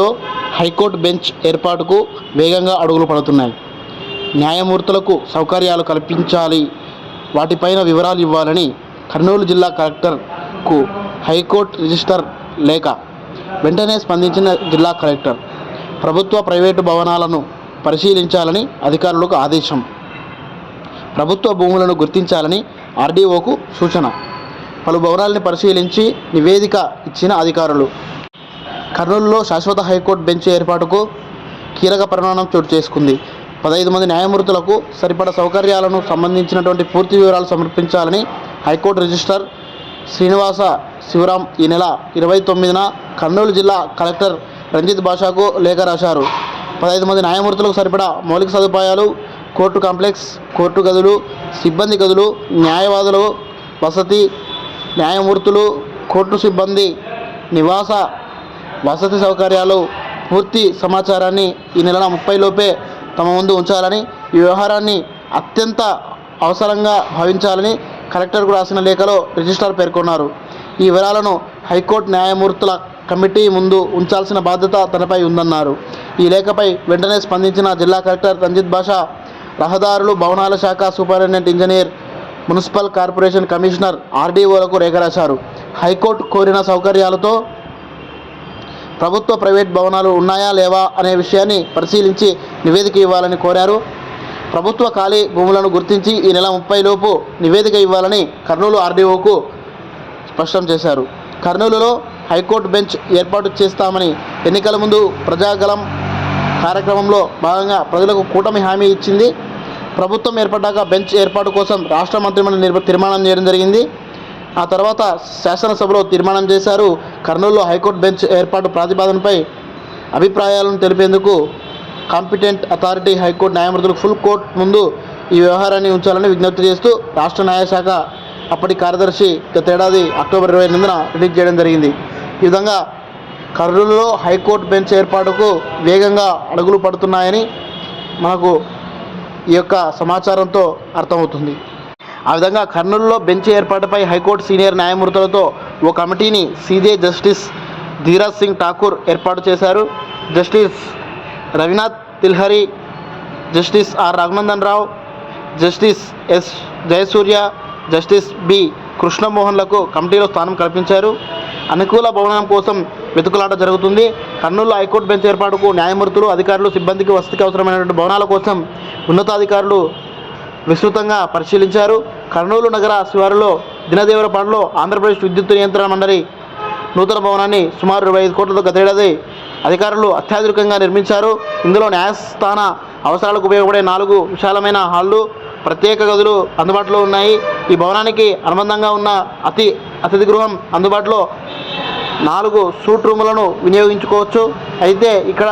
లో high court bench ఏర్పాటుకు వేగంగా అడుగులు పడుతున్నాయి. న్యాయమూర్తులకు సౌకర్యాలు కల్పించాలి, వాటిపైన వివరాలు ఇవ్వాలని కర్నూలు జిల్లా కలెక్టర్కు హైకోర్టు రిజిస్టర్ లేఖ. వెంటనే స్పందించిన జిల్లా కలెక్టర్ ప్రభుత్వ ప్రైవేటు భవనాలను పరిశీలించాలని అధికారులకు ఆదేశం. ప్రభుత్వ భూములను గుర్తించాలని ఆర్డీఓకు సూచన. పలు భవనాలను పరిశీలించి నివేదిక ఇచ్చిన అధికారులు. కర్నూలులో శాశ్వత హైకోర్టు బెంచ్ ఏర్పాటుకు కీలక పరిణామం చోటు చేసుకుంది. 15 మంది న్యాయమూర్తులకు సరిపడా సౌకర్యాలను సంబంధించినటువంటి పూర్తి వివరాలు సమర్పించాలని హైకోర్టు రిజిస్ట్రార్ శ్రీనివాస శివరాం ఈ నెల 29న కర్నూలు జిల్లా కలెక్టర్ రంజిత్ భాషాకు లేఖ రాశారు. 15 మంది న్యాయమూర్తులకు సరిపడా మౌలిక సదుపాయాలు, కోర్టు కాంప్లెక్స్, కోర్టు గదులు, సిబ్బంది గదులు, న్యాయవాదులు వసతి, న్యాయమూర్తులు, కోర్టు సిబ్బంది నివాస వసతి సౌకర్యాలు పూర్తి సమాచారాన్ని ఈ నెల 30 లోపే తమ ముందు ఉంచాలని, ఈ వ్యవహారాన్ని అత్యంత అవసరంగా భావించాలని కలెక్టర్కు రాసిన లేఖలో రిజిస్ట్రార్ పేర్కొన్నారు. ఈ వివరాలను హైకోర్టు న్యాయమూర్తుల కమిటీ ముందు ఉంచాల్సిన బాధ్యత తనపై ఉందన్నారు. ఈ లేఖపై వెంటనే స్పందించిన జిల్లా కలెక్టర్ రంజిత్ భాషా రహదారులు, భవనాల శాఖ superintendent engineer, municipal corporation commissioner, ఆర్డీఓలకు లేఖ రాశారు. హైకోర్టు కోరిన సౌకర్యాలతో ప్రభుత్వ ప్రైవేట్ భవనాలు ఉన్నాయా లేవా అనే విషయాన్ని పరిశీలించి నివేదిక ఇవ్వాలని కోరారు. ప్రభుత్వ ఖాళీ భూములను గుర్తించి ఈ నెల 30 లోపు నివేదిక ఇవ్వాలని కర్నూలు ఆర్డీఓకు స్పష్టం చేశారు. కర్నూలులో హైకోర్టు బెంచ్ ఏర్పాటు చేస్తామని ఎన్నికల ముందు ప్రజాగలం కార్యక్రమంలో భాగంగా ప్రజలకు కూటమి హామీ ఇచ్చింది. ప్రభుత్వం ఏర్పడ్డాక బెంచ్ ఏర్పాటు కోసం రాష్ట్ర మంత్రిమండలి తీర్మానం చేయడం జరిగింది. ఆ తర్వాత శాసనసభలో తీర్మానం చేశారు. కర్నూలులో హైకోర్టు బెంచ్ ఏర్పాటు ప్రతిపాదనపై అభిప్రాయాలను తెలిపేందుకు కాంపిటెంట్ అథారిటీ హైకోర్టు న్యాయమూర్తులకు ఫుల్ కోర్టు ముందు ఈ వ్యవహారాన్ని ఉంచాలని విజ్ఞప్తి చేస్తూ రాష్ట్ర న్యాయశాఖ అప్పటి కార్యదర్శి గతేడాది అక్టోబర్ 28న రిలీజ్ చేయడం జరిగింది. ఈ విధంగా కర్నూలులో హైకోర్టు బెంచ్ ఏర్పాటుకు వేగంగా అడుగులు పడుతున్నాయని మనకు ఈ యొక్క సమాచారంతో అర్థమవుతుంది. ఆ విధంగా కర్నూలులో బెంచ్ ఏర్పాటుపై హైకోర్టు సీనియర్ న్యాయమూర్తులతో ఓ కమిటీని సీజే జస్టిస్ ధీరజ్ సింగ్ ఠాకూర్ ఏర్పాటు చేశారు. Justice Ravinath Tilhari, justice R Raghunandan Rao, justice S Jayasurya, justice B కృష్ణమోహన్లకు కమిటీలో స్థానం కల్పించారు. అనుకూల భవనం కోసం వెతుకులాట జరుగుతుంది. కర్నూలు హైకోర్టు బెంచ్ ఏర్పాటుకు న్యాయమూర్తులు, అధికారులు, సిబ్బందికి వసతికి అవసరమైనటువంటి భవనాల కోసం ఉన్నతాధికారులు విస్తృతంగా పరిశీలించారు. కర్నూలు నగర శివారులో దినదేవరపాడులో ఆంధ్రప్రదేశ్ విద్యుత్ నియంత్రణ మండలి నూతన భవనాన్ని సుమారు 25 కోట్లతో గతేడాది అధికారులు అత్యాధునికంగా నిర్మించారు. ఇందులో న్యాయస్థాన అవసరాలకు ఉపయోగపడే 4 విశాలమైన హాళ్లు, ప్రత్యేక గదులు అందుబాటులో ఉన్నాయి. ఈ భవనానికి అనుబంధంగా ఉన్న అతిథి గృహం అందుబాటులో 4 సూట్ రూములను వినియోగించుకోవచ్చు. అయితే ఇక్కడ